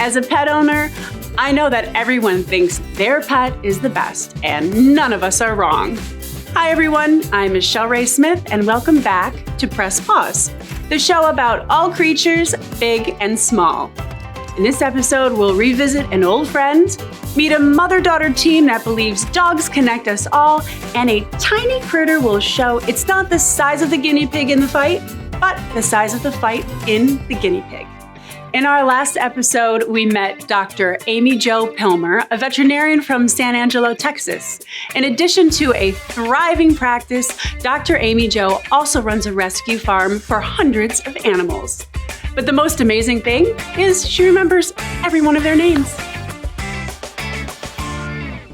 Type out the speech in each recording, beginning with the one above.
As a pet owner, I know that everyone thinks their pet is the best, and none of us are wrong. Hi everyone, I'm Michelle Ray Smith, and welcome back to Press Paws, the show about all creatures, big and small. In this episode, we'll revisit an old friend, meet a mother-daughter team that believes dogs connect us all, and a tiny critter will show it's not the size of the guinea pig in the fight, but the size of the fight in the guinea pig. In our last episode, we met Dr. Jo Pilmer, a veterinarian from San Angelo, Texas. In addition to a thriving practice, Dr. Jo also runs a rescue farm for hundreds of animals. But the most amazing thing is she remembers every one of their names.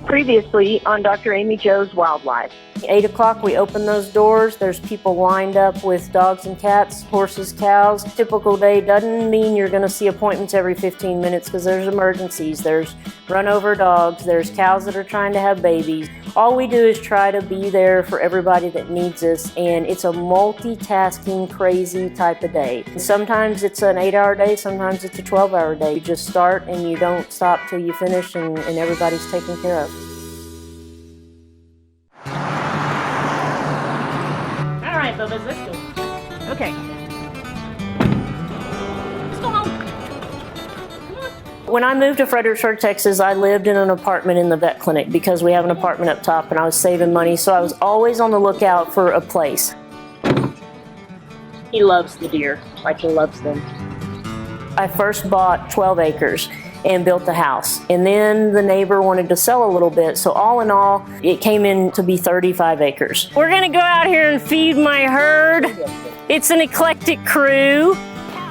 Previously on Dr. Jo's Wildlife. 8 o'clock, we open those doors. There's people lined up with dogs and cats, horses, cows. Typical day doesn't mean you're going to see appointments every 15 minutes because there's emergencies. There's run over dogs. There's cows that are trying to have babies. All we do is try to be there for everybody that needs us, and it's a multitasking, crazy type of day. Sometimes it's an 8-hour day, sometimes it's a 12-hour day. You just start and you don't stop till you finish, and everybody's taken care of. All right, Bubbas, let's go. Okay. Let's go home. When I moved to Fredericksburg, Texas, I lived in an apartment in the vet clinic because we have an apartment up top and I was saving money, so I was always on the lookout for a place. He loves the deer, like he loves them. I first bought 12 acres and built the house. And then the neighbor wanted to sell a little bit, so all in all, it came in to be 35 acres. We're gonna go out here and feed my herd. It's an eclectic crew.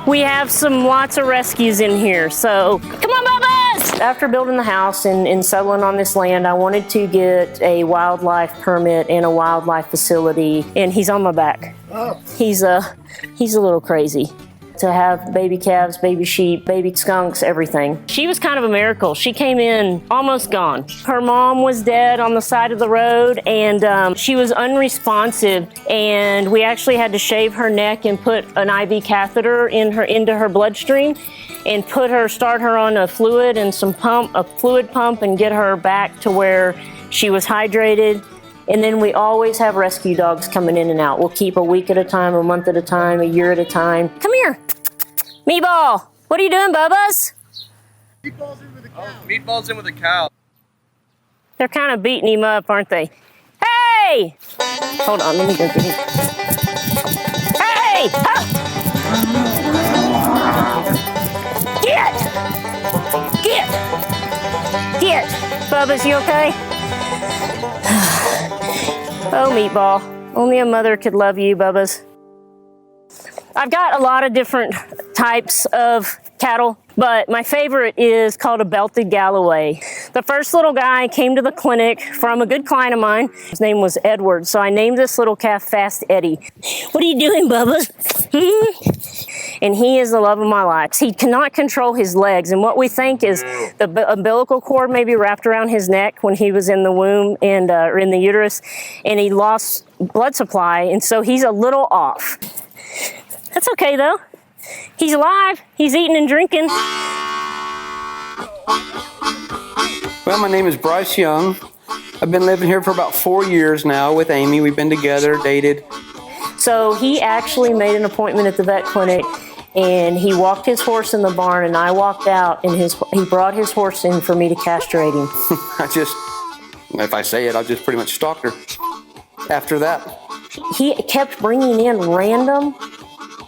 We have lots of rescues in here, so come on, Bubbas! After building the house and settling on this land, I wanted to get a wildlife permit and a wildlife facility, and he's on my back. Oh. He's a little crazy. To have baby calves, baby sheep, baby skunks, everything. She was kind of a miracle. She came in almost gone. Her mom was dead on the side of the road, and she was unresponsive, and we actually had to shave her neck and put an IV catheter into her bloodstream and start her on a fluid and a fluid pump and get her back to where she was hydrated. And then we always have rescue dogs coming in and out. We'll keep a week at a time, a month at a time, a year at a time. Come here. Meatball. What are you doing, Bubbas? Meatball's in with a cow. Oh, Meatball's in with a cow. They're kind of beating him up, aren't they? Hey! Hold on, let me go get him. Hey! Ah! Get! Bubbas, you okay? Oh, Meatball. Only a mother could love you, Bubbas. I've got a lot of different types of cattle, but my favorite is called a belted Galloway. The first little guy came to the clinic from a good client of mine. His name was Edward, so I named this little calf Fast Eddie. What are you doing, Bubbas? And he is the love of my life. He cannot control his legs, and what we think is the umbilical cord maybe wrapped around his neck when he was in the womb and or in the uterus, and he lost blood supply, and so he's a little off. That's okay though. He's alive. He's eating and drinking. Well, my name is Bryce Jung. I've been living here for about 4 years now with Amy. We've been together, dated. So he actually made an appointment at the vet clinic, and he walked his horse in the barn, and I walked out, and he brought his horse in for me to castrate him. If I say it, I'll just pretty much stalk her after that. He kept bringing in random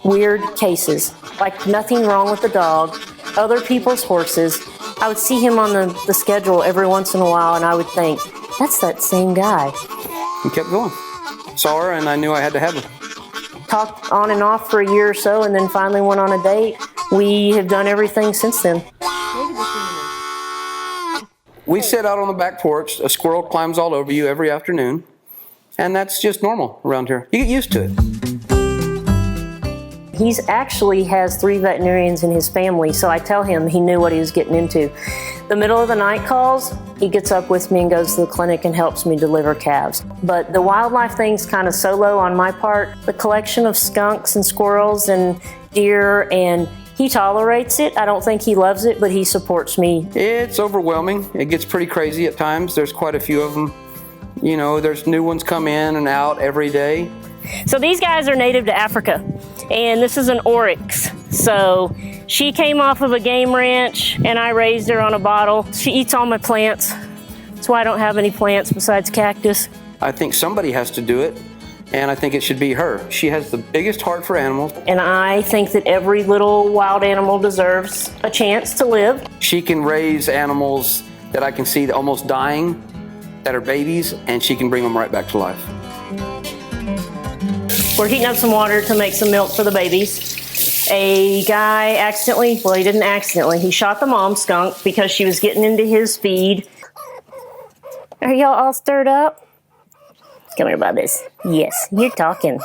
weird cases, like nothing wrong with the dog, other people's horses. I would see him on the schedule every once in a while, and I would think, that's that same guy. He kept going. Saw her, and I knew I had to have her. Talked on and off for a year or so, and then finally went on a date. We have done everything since then. We sit out on the back porch. A squirrel climbs all over you every afternoon, and that's just normal around here. You get used to it. He's actually has 3 veterinarians in his family, so I tell him he knew what he was getting into. The middle of the night calls, he gets up with me and goes to the clinic and helps me deliver calves. But the wildlife thing's kind of solo on my part. The collection of skunks and squirrels and deer and He tolerates it. I don't think he loves it, but he supports me. It's overwhelming. It gets pretty crazy at times. There's quite a few of them. You know, there's new ones come in and out every day. So these guys are native to Africa, and this is an oryx. So she came off of a game ranch, and I raised her on a bottle. She eats all my plants. That's why I don't have any plants besides cactus. I think somebody has to do it, and I think it should be her. She has the biggest heart for animals. And I think that every little wild animal deserves a chance to live. She can raise animals that I can see almost dying, that are babies, and she can bring them right back to life. We're heating up some water to make some milk for the babies. A guy accidentally, well, he didn't accidentally, he shot the mom skunk because she was getting into his feed. Are y'all all stirred up? Come here, Bubbas. Yes, you're talking.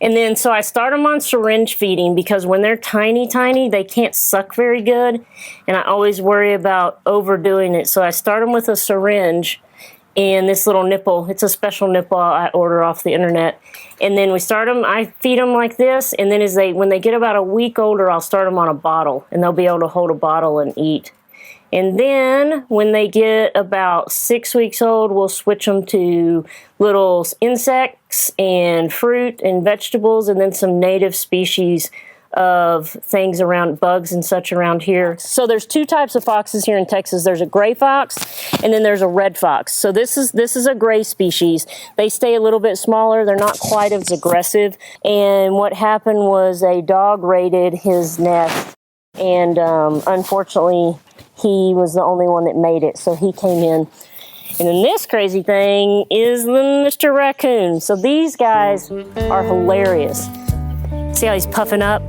And then, so I start them on syringe feeding because when they're tiny, they can't suck very good. And I always worry about overdoing it. So I start them with a syringe and this little nipple. It's a special nipple I order off the internet. And then we start them, I feed them like this. And then when they get about a week older, I'll start them on a bottle. And they'll be able to hold a bottle and eat. And then when they get about 6 weeks old, we'll switch them to little insects and fruit and vegetables and then some native species of things around, bugs and such around here. So there's two types of foxes here in Texas. There's a gray fox and then there's a red fox. So this is a gray species. They stay a little bit smaller. They're not quite as aggressive. And what happened was a dog raided his nest, and unfortunately he was the only one that made it, so he came in. And then this crazy thing is the Mr. Raccoon. So these guys are hilarious. See how he's puffing up?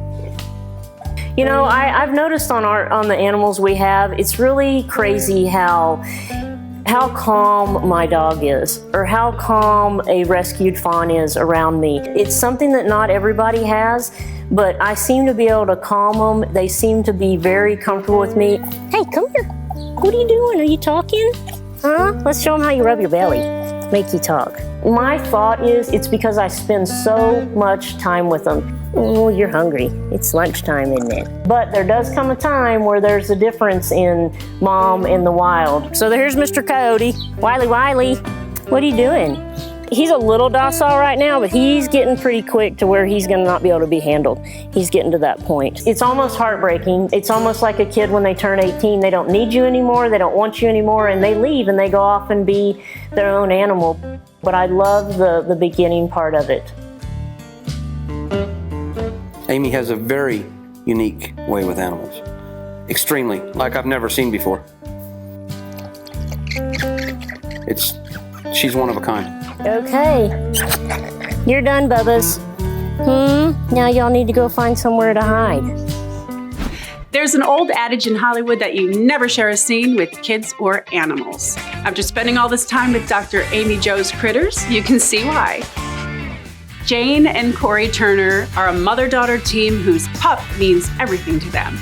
You know, I've noticed on the animals we have, it's really crazy how calm my dog is, or how calm a rescued fawn is around me. It's something that not everybody has, but I seem to be able to calm them. They seem to be very comfortable with me. Hey, come here. What are you doing? Are you talking? Huh? Let's show them how you rub your belly. Make you talk. My thought is it's because I spend so much time with them. Oh, you're hungry. It's lunchtime, isn't it? But there does come a time where there's a difference in mom and the wild. So here's Mr. Coyote. Wiley, what are you doing? He's a little docile right now, but he's getting pretty quick to where he's gonna not be able to be handled. He's getting to that point. It's almost heartbreaking. It's almost like a kid when they turn 18. They don't need you anymore, they don't want you anymore, and they leave and they go off and be their own animal. But I love the beginning part of it. Amy has a very unique way with animals. Extremely, like I've never seen before. She's one of a kind. Okay, you're done, Bubbas. Now y'all need to go find somewhere to hide. There's an old adage in Hollywood that you never share a scene with kids or animals. After spending all this time with Dr. Amy Jo's critters, you can see why. Jane and Corey Turner are a mother-daughter team whose pup means everything to them.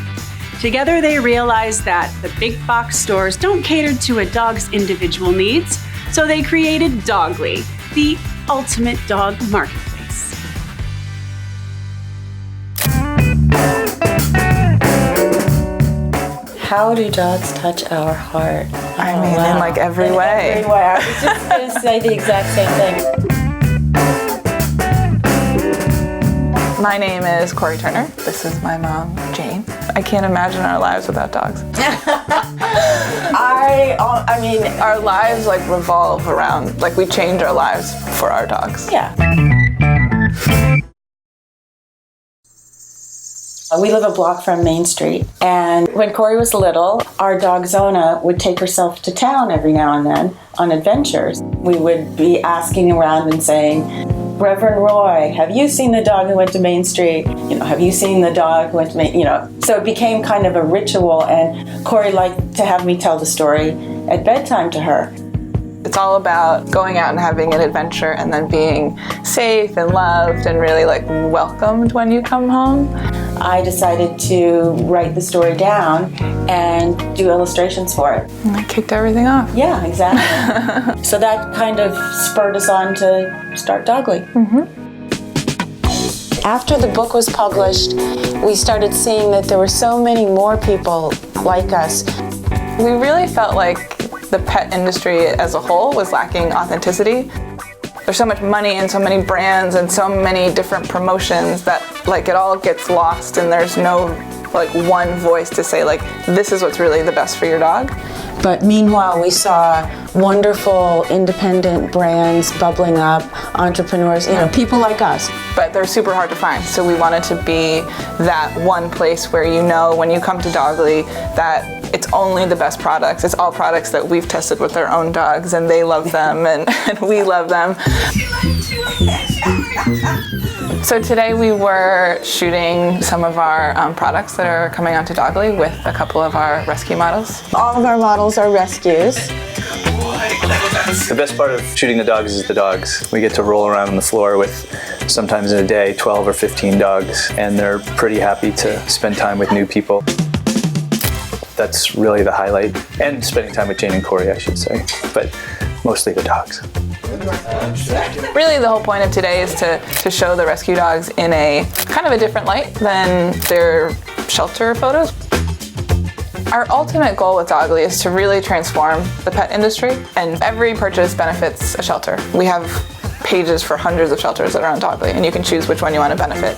Together, they realized that the big box stores don't cater to a dog's individual needs, so they created Dogly, the ultimate dog marketplace. How do dogs touch our heart? I mean, in like every way. Everywhere. I was just going to say the exact same thing. My name is Corey Turner. This is my mom, Jane. I can't imagine our lives without dogs. I mean, our lives like revolve around, like we change our lives for our dogs. Yeah. We live a block from Main Street, and when Corey was little, our dog Zona would take herself to town every now and then on adventures. We would be asking around and saying, Reverend Roy, have you seen the dog who went to Main Street? Have you seen the dog who went to Main, So it became kind of a ritual, and Corey liked to have me tell the story at bedtime to her. It's all about going out and having an adventure and then being safe and loved and really like welcomed when you come home. I decided to write the story down and do illustrations for it. And I kicked everything off. Yeah, exactly. So that kind of spurred us on to start Dogly. After the book was published, we started seeing that there were so many more people like us. We really felt like the pet industry as a whole was lacking authenticity. There's so much money and so many brands and so many different promotions that like it all gets lost, and there's no like one voice to say like this is what's really the best for your dog. But meanwhile, we saw wonderful independent brands bubbling up, entrepreneurs, people like us. But they're super hard to find, so we wanted to be that one place where you know when you come to Bagley that it's only the best products. It's all products that we've tested with our own dogs, and they love them, and we love them. So today we were shooting some of our products that are coming onto Bagley with a couple of our rescue models. All of our models are rescues. The best part of shooting the dogs is the dogs. We get to roll around on the floor with, sometimes in a day, 12 or 15 dogs, and they're pretty happy to spend time with new people. That's really the highlight, and spending time with Jane and Corey, I should say, but mostly the dogs. Really the whole point of today is to show the rescue dogs in a kind of a different light than their shelter photos. Our ultimate goal with Bagley is to really transform the pet industry, and every purchase benefits a shelter. We have pages for hundreds of shelters that are on Bagley, and you can choose which one you want to benefit.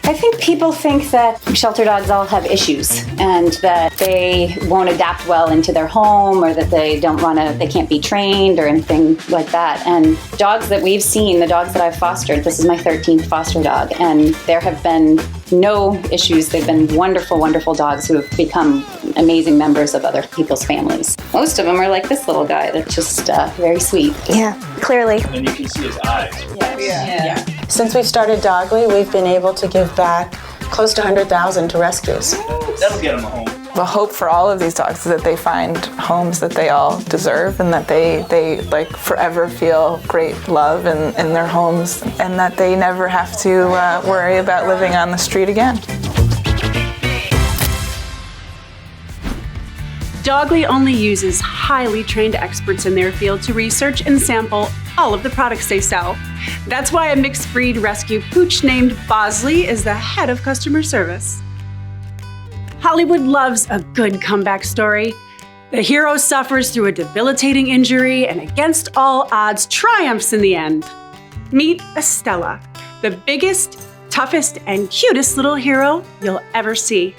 I think people think that shelter dogs all have issues and that they won't adapt well into their home, or that they can't be trained or anything like that. And dogs that we've seen, the dogs that I've fostered, this is my 13th foster dog, and there have been no issues. They've been wonderful, wonderful dogs who have become amazing members of other people's families. Most of them are like this little guy that's just very sweet. Yeah, clearly. And you can see his eyes. Yeah. Since we started Bagley, we've been able to give back close to 100,000 to rescues. That'll get them a home. The hope for all of these dogs is that they find homes that they all deserve, and that they like forever feel great love in their homes, and that they never have to worry about living on the street again. Bagley only uses highly trained experts in their field to research and sample all of the products they sell. That's why a mixed breed rescue pooch named Bosley is the head of customer service. Hollywood loves a good comeback story. The hero suffers through a debilitating injury and against all odds triumphs in the end. Meet Estella, the biggest, toughest, and cutest little hero you'll ever see.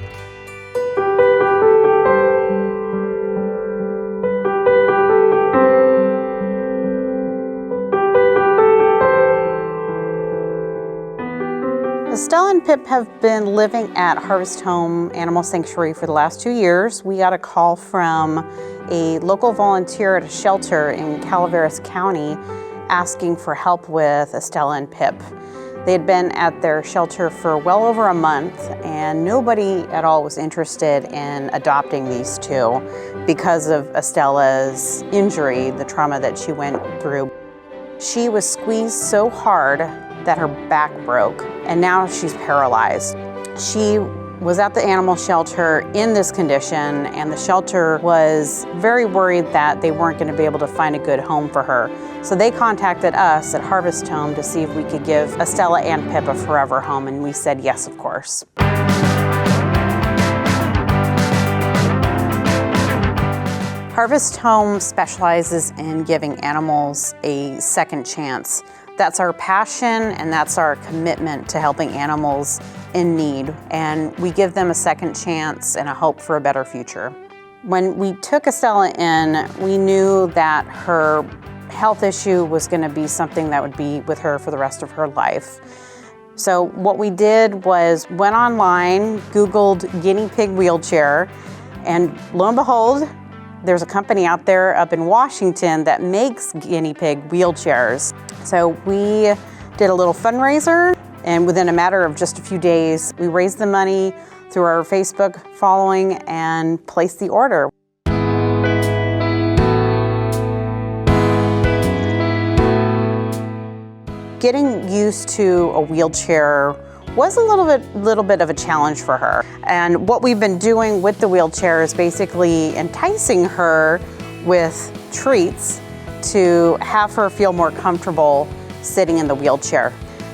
Estella and Pip have been living at Harvest Home Animal Sanctuary for the last 2 years. We got a call from a local volunteer at a shelter in Calaveras County asking for help with Estella and Pip. They had been at their shelter for well over a month, and nobody at all was interested in adopting these two because of Estella's injury, the trauma that she went through. She was squeezed so hard that her back broke, and now she's paralyzed. She was at the animal shelter in this condition, and the shelter was very worried that they weren't going to be able to find a good home for her. So they contacted us at Harvest Home to see if we could give Estella and Pip a forever home, and we said yes, of course. Harvest Home specializes in giving animals a second chance. That's our passion, and that's our commitment to helping animals in need. And we give them a second chance and a hope for a better future. When we took Estella in, we knew that her health issue was going to be something that would be with her for the rest of her life. So what we did was went online, Googled guinea pig wheelchair, and lo and behold, there's a company out there up in Washington that makes guinea pig wheelchairs. So we did a little fundraiser, and within a matter of just a few days, we raised the money through our Facebook following and placed the order. Getting used to a wheelchair was a little bit of a challenge for her. And what we've been doing with the wheelchair is basically enticing her with treats to have her feel more comfortable sitting in the wheelchair.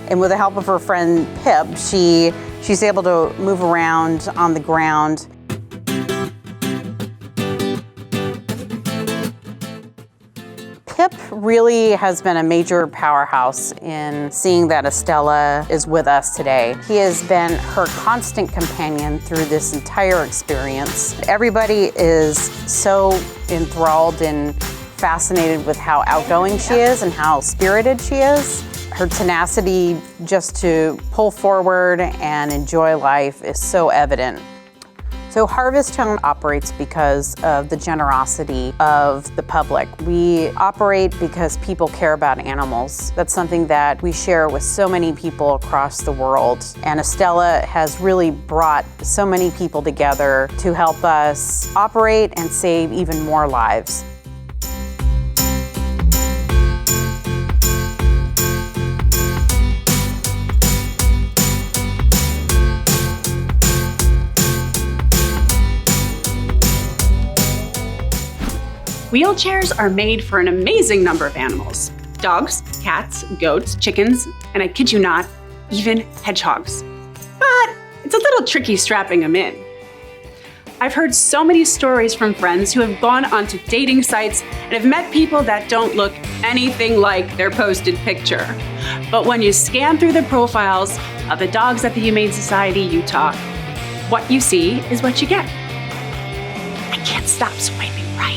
And with the help of her friend Pip, she's able to move around on the ground. Pip really has been a major powerhouse in seeing that Estella is with us today. He has been her constant companion through this entire experience. Everybody is so enthralled and fascinated with how outgoing she is and how spirited she is. Her tenacity just to pull forward and enjoy life is so evident. So Harvest Home operates because of the generosity of the public. We operate because people care about animals. That's something that we share with so many people across the world. And Estella has really brought so many people together to help us operate and save even more lives. Wheelchairs are made for an amazing number of animals. Dogs, cats, goats, chickens, and I kid you not, even hedgehogs. But it's a little tricky strapping them in. I've heard so many stories from friends who have gone onto dating sites and have met people that don't look anything like their posted picture. But when you scan through the profiles of the dogs at the Humane Society Utah, what you see is what you get. I can't stop swiping right.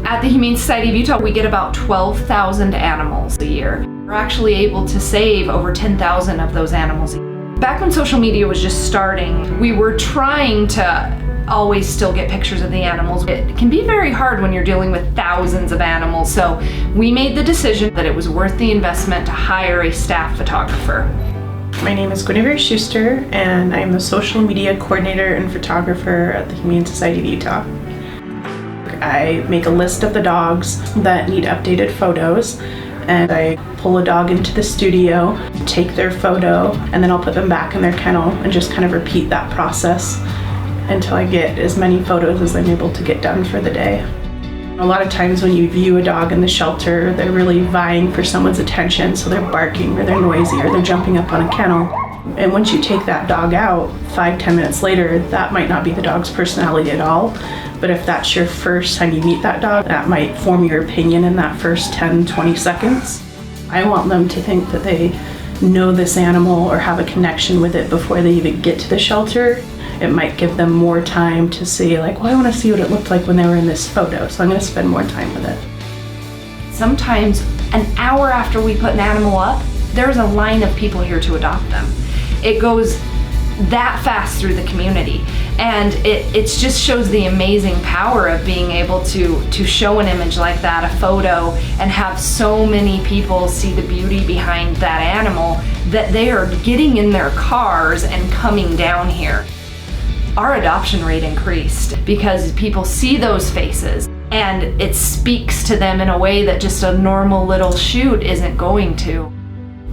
At the Humane Society of Utah, we get about 12,000 animals a year. We're actually able to save over 10,000 of those animals a year. Back when social media was just starting, we were trying to always still get pictures of the animals. It can be very hard when you're dealing with thousands of animals, so we made the decision that it was worth the investment to hire a staff photographer. My name is Guinnevere Shuster, and I'm the social media coordinator and photographer at the Humane Society of Utah. I make a list of the dogs that need updated photos, and I pull a dog into the studio, take their photo, and then I'll put them back in their kennel and just kind of repeat that process until I get as many photos as I'm able to get done for the day. A lot of times when you view a dog in the shelter, they're really vying for someone's attention, so they're barking or they're noisy or they're jumping up on a kennel. And once you take that dog out, 5-10 minutes later, that might not be the dog's personality at all. But if that's your first time you meet that dog, that might form your opinion in that first 10-20 seconds. I want them to think that they know this animal or have a connection with it before they even get to the shelter. It might give them more time to see, like, well, I want to see what it looked like when they were in this photo, so I'm going to spend more time with it. Sometimes an hour after we put an animal up, there's a line of people here to adopt them. It goes that fast through the community, and it just shows the amazing power of being able to show an image like that, a photo, and have so many people see the beauty behind that animal that they are getting in their cars and coming down here. Our adoption rate increased because people see those faces and it speaks to them in a way that just a normal little shoot isn't going to.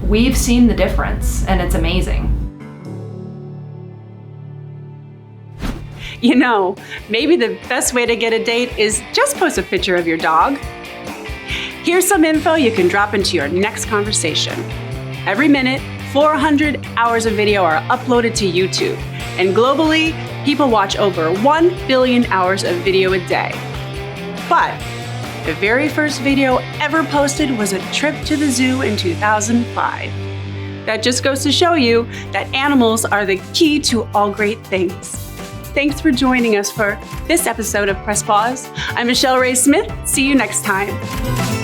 We've seen the difference, and it's amazing. You know, maybe the best way to get a date is just post a picture of your dog. Here's some info you can drop into your next conversation. Every minute, 400 hours of video are uploaded to YouTube, and globally, people watch over 1 billion hours of video a day. But the very first video ever posted was a trip to the zoo in 2005. That just goes to show you that animals are the key to all great things. Thanks for joining us for this episode of Press Paws. I'm Michelle Ray Smith. See you next time.